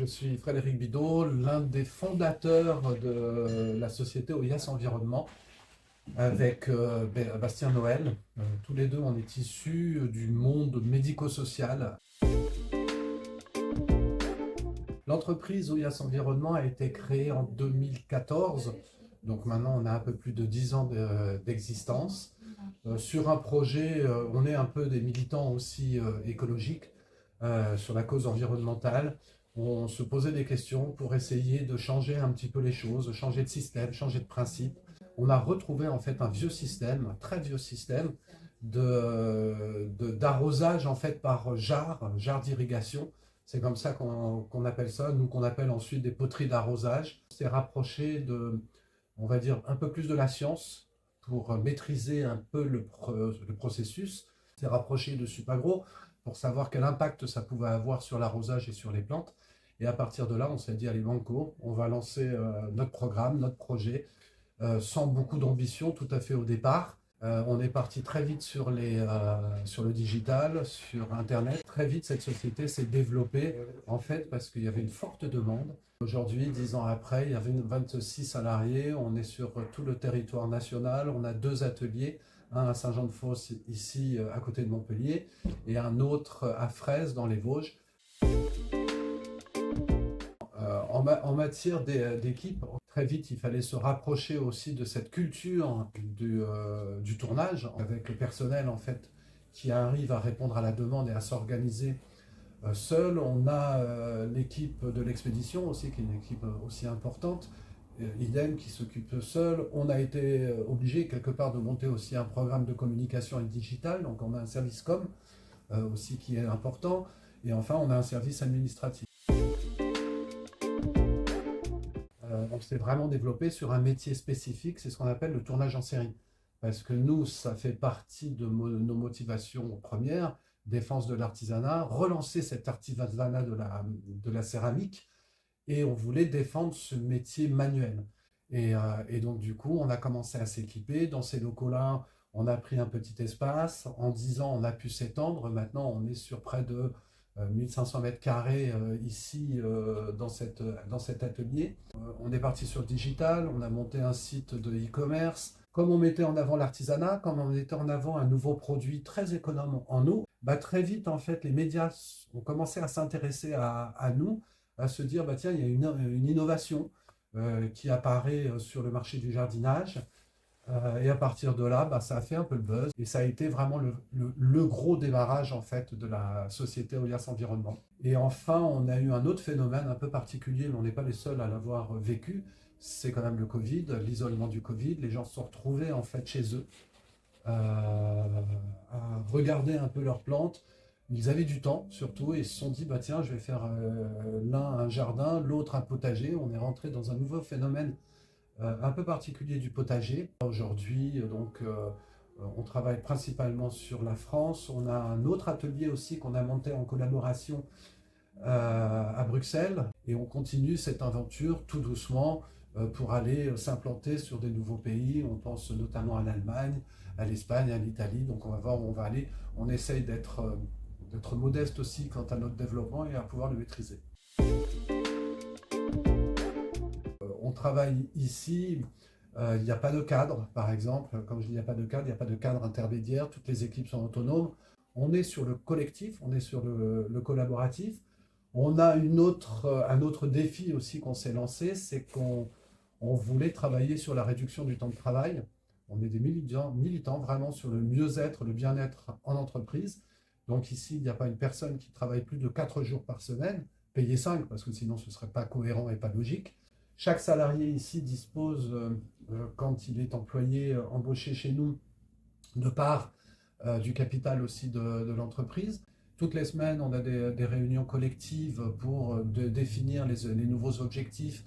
Je suis Frédéric Bidot, l'un des fondateurs de la société OIAS Environnement avec Bastien Noël. Tous les deux, on est issus du monde médico-social. L'entreprise OIAS Environnement a été créée en 2014, donc maintenant on a un peu plus de 10 ans d'existence. Sur un projet, on est un peu des militants aussi écologiques sur la cause environnementale. On se posait des questions pour essayer de changer un petit peu les choses, changer de système, changer de principe. On a retrouvé en fait un vieux système, un très vieux système d'arrosage en fait par jarre d'irrigation. C'est comme ça qu'on appelle ça, nous qu'on appelle ensuite des poteries d'arrosage. C'est rapproché de, on va dire, un peu plus de la science pour maîtriser un peu le processus. C'est rapproché de Supagro pour savoir quel impact ça pouvait avoir sur l'arrosage et sur les plantes. Et à partir de là, on s'est dit, allez, banco, on va lancer notre programme, notre projet, sans beaucoup d'ambition tout à fait au départ. On est parti très vite sur le digital, sur Internet. Très vite, cette société s'est développée, en fait, parce qu'il y avait une forte demande. Aujourd'hui, 10 ans après, il y avait 26 salariés. On est sur tout le territoire national. On a 2 ateliers, un à Saint-Jean-de-Fosse, ici, à côté de Montpellier, et un autre à Fraise, dans les Vosges. En matière d'équipe, très vite, il fallait se rapprocher aussi de cette culture du tournage, avec le personnel en fait qui arrive à répondre à la demande et à s'organiser seul. On a l'équipe de l'expédition aussi, qui est une équipe aussi importante, idem qui s'occupe seul. On a été obligé quelque part de monter aussi un programme de communication et digital, donc on a un service com aussi qui est important, et enfin on a un service administratif. On s'est vraiment développé sur un métier spécifique, c'est ce qu'on appelle le tournage en série. Parce que nous, ça fait partie de nos motivations premières, défense de l'artisanat, relancer cet artisanat de la céramique, et on voulait défendre ce métier manuel. Et donc du coup, on a commencé à s'équiper. Dans ces locaux-là, on a pris un petit espace. En 10 ans, on a pu s'étendre. Maintenant, on est sur près de 1500 mètres carrés ici dans cet atelier. On est parti sur le digital, on a monté un site de e-commerce. Comme on mettait en avant l'artisanat, comme on mettait en avant un nouveau produit très économe en eau, bah très vite en fait les médias ont commencé à s'intéresser à nous, à se dire bah tiens il y a une innovation qui apparaît sur le marché du jardinage. Et à partir de là, bah, ça a fait un peu le buzz et ça a été vraiment le gros démarrage en fait de la société OIAS Environnement. Et enfin, on a eu un autre phénomène un peu particulier, mais on n'est pas les seuls à l'avoir vécu, c'est quand même le Covid, l'isolement du Covid. Les gens se sont retrouvés en fait chez eux à regarder un peu leurs plantes. Ils avaient du temps surtout et ils se sont dit bah tiens, je vais faire l'un un jardin, l'autre un potager. On est rentré dans un nouveau phénomène un peu particulier du potager. Aujourd'hui, on travaille principalement sur la France. On a un autre atelier aussi qu'on a monté en collaboration à Bruxelles. Et on continue cette aventure tout doucement pour aller s'implanter sur des nouveaux pays. On pense notamment à l'Allemagne, à l'Espagne, à l'Italie. Donc on va voir où on va aller. On essaye d'être modeste aussi quant à notre développement et à pouvoir le maîtriser. On travaille ici, il n'y a pas de cadre, par exemple. Comme je dis, il n'y a pas de cadre, il n'y a pas de cadre intermédiaire. Toutes les équipes sont autonomes. On est sur le collectif, on est sur le collaboratif. On a un autre défi aussi qu'on s'est lancé, c'est qu'on voulait travailler sur la réduction du temps de travail. On est des militants vraiment sur le mieux-être, le bien-être en entreprise. Donc ici, il n'y a pas une personne qui travaille plus de 4 jours par semaine, payé 5, parce que sinon ce ne serait pas cohérent et pas logique. Chaque salarié ici dispose, quand il est employé, embauché chez nous, de part du capital aussi de l'entreprise. Toutes les semaines, on a des réunions collectives pour définir les nouveaux objectifs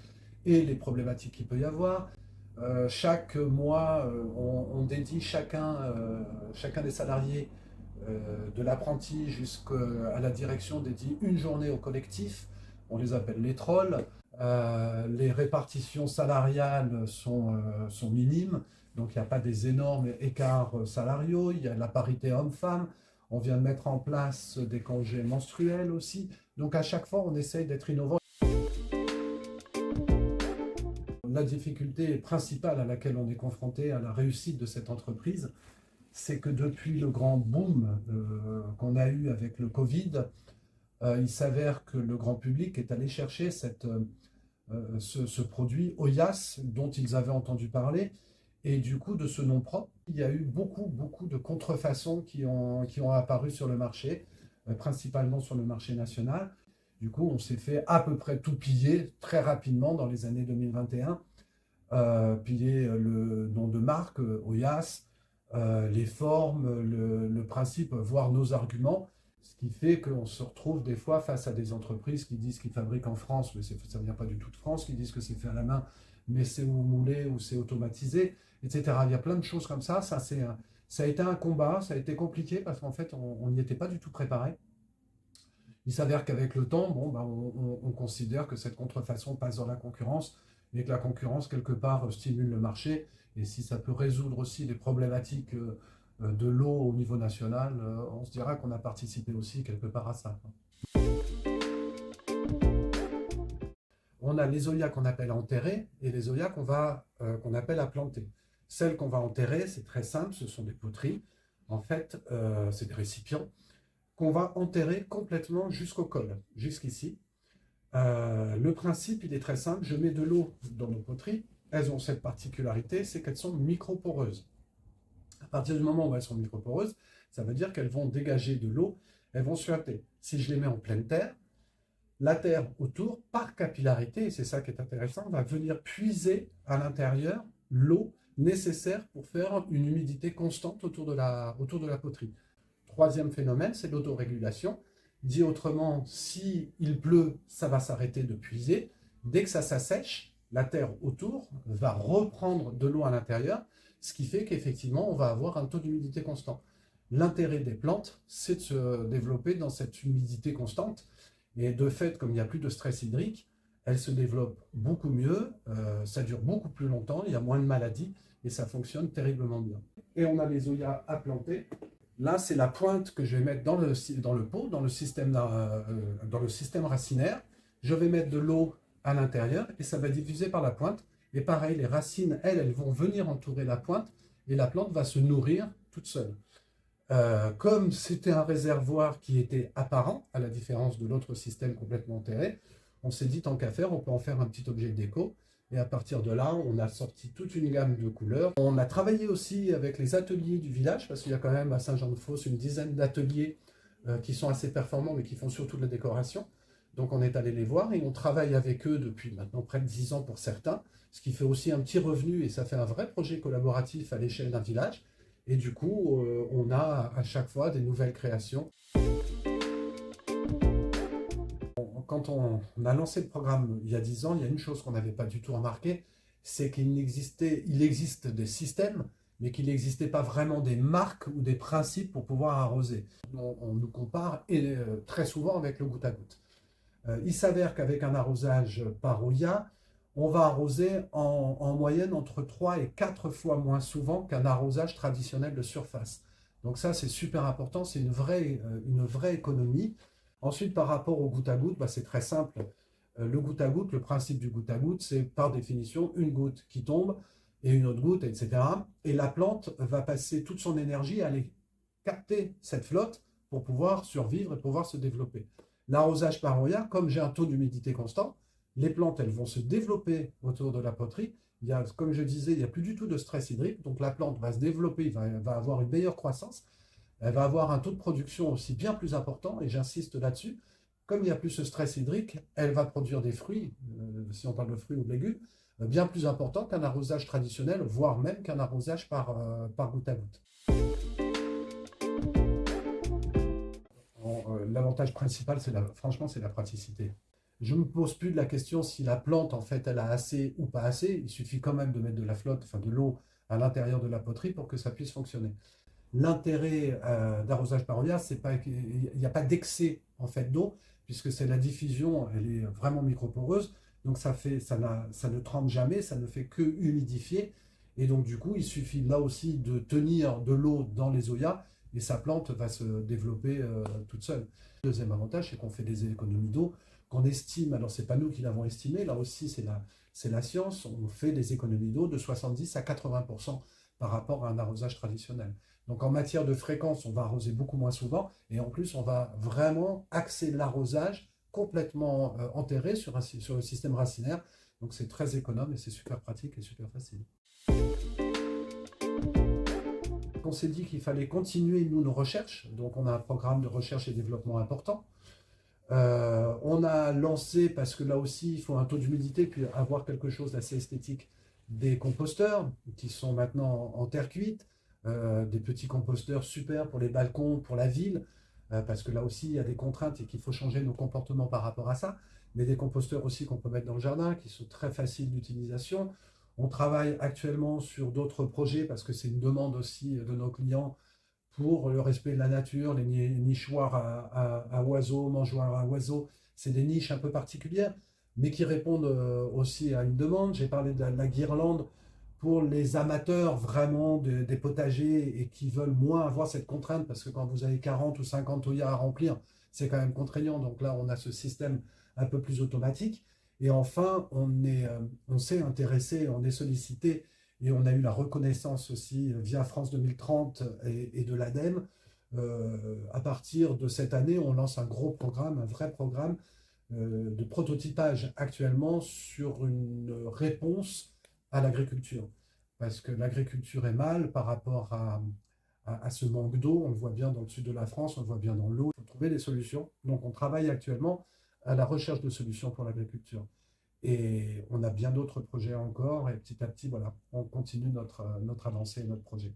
et les problématiques qu'il peut y avoir. Chaque mois, on dédie chacun des salariés, de l'apprenti jusqu'à la direction, dédie une journée au collectif. On les appelle les trolls. Les répartitions salariales sont minimes, donc il n'y a pas des énormes écarts salariaux. Il y a la parité homme-femme. On vient de mettre en place des congés menstruels aussi. Donc à chaque fois, on essaye d'être innovant. la difficulté principale à laquelle on est confronté à la réussite de cette entreprise, c'est que depuis le grand boom qu'on a eu avec le Covid, il s'avère que le grand public est allé chercher ce produit Oyas dont ils avaient entendu parler. Et du coup, de ce nom propre, il y a eu beaucoup de contrefaçons qui ont apparu sur le marché, principalement sur le marché national. Du coup, on s'est fait à peu près tout piller très rapidement dans les années 2021. Piller le nom de marque, Oyas, les formes, le principe, voire nos arguments. Ce qui fait qu'on se retrouve des fois face à des entreprises qui disent qu'ils fabriquent en France, mais ça ne vient pas du tout de France, qui disent que c'est fait à la main, mais c'est moulé ou c'est automatisé, etc. Il y a plein de choses comme ça. Ça a été un combat, ça a été compliqué parce qu'en fait, on n'y était pas du tout préparé. Il s'avère qu'avec le temps, bon, on considère que cette contrefaçon passe dans la concurrence et que la concurrence, quelque part, stimule le marché. Et si ça peut résoudre aussi les problématiques de l'eau au niveau national, on se dira qu'on a participé aussi quelque part à ça. On a les oyas qu'on appelle enterrés et les oyas qu'on appelle à planter. Celles qu'on va enterrer, c'est très simple, ce sont des poteries. En fait, c'est des récipients qu'on va enterrer complètement jusqu'au col, jusqu'ici. Le principe, il est très simple. Je mets de l'eau dans nos poteries. Elles ont cette particularité, c'est qu'elles sont microporeuses. À partir du moment où elles sont microporeuses, ça veut dire qu'elles vont dégager de l'eau, elles vont suinter. Si je les mets en pleine terre, la terre autour, par capillarité, et c'est ça qui est intéressant, va venir puiser à l'intérieur l'eau nécessaire pour faire une humidité constante autour de la poterie. Troisième phénomène, c'est l'autorégulation. Dit autrement, s'il pleut, ça va s'arrêter de puiser. Dès que ça s'assèche, la terre autour va reprendre de l'eau à l'intérieur, ce qui fait qu'effectivement, on va avoir un taux d'humidité constant. L'intérêt des plantes, c'est de se développer dans cette humidité constante. Et de fait, comme il n'y a plus de stress hydrique, elles se développent beaucoup mieux, ça dure beaucoup plus longtemps, il y a moins de maladies et ça fonctionne terriblement bien. Et on a les oyas à planter. Là, c'est la pointe que je vais mettre dans le pot, dans le système racinaire. Je vais mettre de l'eau à l'intérieur et ça va diffuser par la pointe. Et pareil, les racines, elles vont venir entourer la pointe et la plante va se nourrir toute seule. Comme c'était un réservoir qui était apparent, à la différence de l'autre système complètement enterré, on s'est dit, tant qu'à faire, on peut en faire un petit objet de déco. Et à partir de là, on a sorti toute une gamme de couleurs. On a travaillé aussi avec les ateliers du village, parce qu'il y a quand même à Saint-Jean-de-Fosse une dizaine d'ateliers qui sont assez performants, mais qui font surtout de la décoration. Donc on est allé les voir et on travaille avec eux depuis maintenant près de 10 ans pour certains, ce qui fait aussi un petit revenu et ça fait un vrai projet collaboratif à l'échelle d'un village. Et du coup, on a à chaque fois des nouvelles créations. Quand on a lancé le programme il y a 10 ans, il y a une chose qu'on n'avait pas du tout remarqué, c'est qu'il existe des systèmes, mais qu'il n'existait pas vraiment des marques ou des principes pour pouvoir arroser. On nous compare très souvent avec le goutte à goutte. Il s'avère qu'avec un arrosage par Oya, on va arroser en moyenne entre 3 et 4 fois moins souvent qu'un arrosage traditionnel de surface. Donc ça, c'est super important, c'est une vraie économie. Ensuite, par rapport au goutte à goutte, c'est très simple. Le goutte à goutte, le principe du goutte à goutte, c'est par définition une goutte qui tombe et une autre goutte, etc. Et la plante va passer toute son énergie à aller capter cette flotte pour pouvoir survivre et pouvoir se développer. L'arrosage par Oya, comme j'ai un taux d'humidité constant, les plantes, elles vont se développer autour de la poterie. Comme je disais, il n'y a plus du tout de stress hydrique, donc la plante va se développer, va avoir une meilleure croissance. Elle va avoir un taux de production aussi bien plus important, et j'insiste là-dessus. Comme il n'y a plus ce stress hydrique, elle va produire des fruits, si on parle de fruits ou de légumes, bien plus importants qu'un arrosage traditionnel, voire même qu'un arrosage par goutte à goutte. L'avantage principal, franchement, c'est la praticité. Je ne me pose plus de la question si la plante, en fait, elle a assez ou pas assez. Il suffit quand même de mettre de la flotte, enfin de l'eau à l'intérieur de la poterie pour que ça puisse fonctionner. L'intérêt d'arrosage par Oya, c'est pas qu'il n'y a pas d'excès en fait d'eau, puisque c'est la diffusion, elle est vraiment microporeuse, donc ça ne trempe jamais, ça ne fait que humidifier, et donc du coup, il suffit là aussi de tenir de l'eau dans les oyas, et sa plante va se développer toute seule. Deuxième avantage, c'est qu'on fait des économies d'eau. qu'on estime, alors ce n'est pas nous qui l'avons estimé, là aussi c'est la science, on fait des économies d'eau de 70 à 80% par rapport à un arrosage traditionnel. Donc en matière de fréquence, on va arroser beaucoup moins souvent et en plus on va vraiment axer l'arrosage complètement enterré sur le système racinaire. Donc c'est très économe et c'est super pratique et super facile. On s'est dit qu'il fallait continuer, nous, nos recherches. Donc on a un programme de recherche et développement important. On a lancé, parce que là aussi, il faut un taux d'humidité, puis avoir quelque chose d'assez esthétique, des composteurs qui sont maintenant en terre cuite, des petits composteurs super pour les balcons, pour la ville, parce que là aussi, il y a des contraintes et qu'il faut changer nos comportements par rapport à ça, mais des composteurs aussi qu'on peut mettre dans le jardin, qui sont très faciles d'utilisation. On travaille actuellement sur d'autres projets, parce que c'est une demande aussi de nos clients, pour le respect de la nature, les nichoirs à oiseaux, mangeoires à oiseaux. C'est des niches un peu particulières, mais qui répondent aussi à une demande. J'ai parlé de la guirlande pour les amateurs vraiment des potagers et qui veulent moins avoir cette contrainte, parce que quand vous avez 40 ou 50 œillets à remplir, c'est quand même contraignant. Donc là, on a ce système un peu plus automatique. Et enfin, on s'est intéressé, on est sollicité et on a eu la reconnaissance aussi via France 2030 et de l'ADEME. À partir de cette année, on lance un gros programme, un vrai programme de prototypage actuellement sur une réponse à l'agriculture. Parce que l'agriculture est mal par rapport à ce manque d'eau. On le voit bien dans le sud de la France, on le voit bien dans l'eau. Il faut trouver des solutions. Donc on travaille actuellement à la recherche de solutions pour l'agriculture. Et on a bien d'autres projets encore, et petit à petit, voilà, on continue notre avancée et notre projet.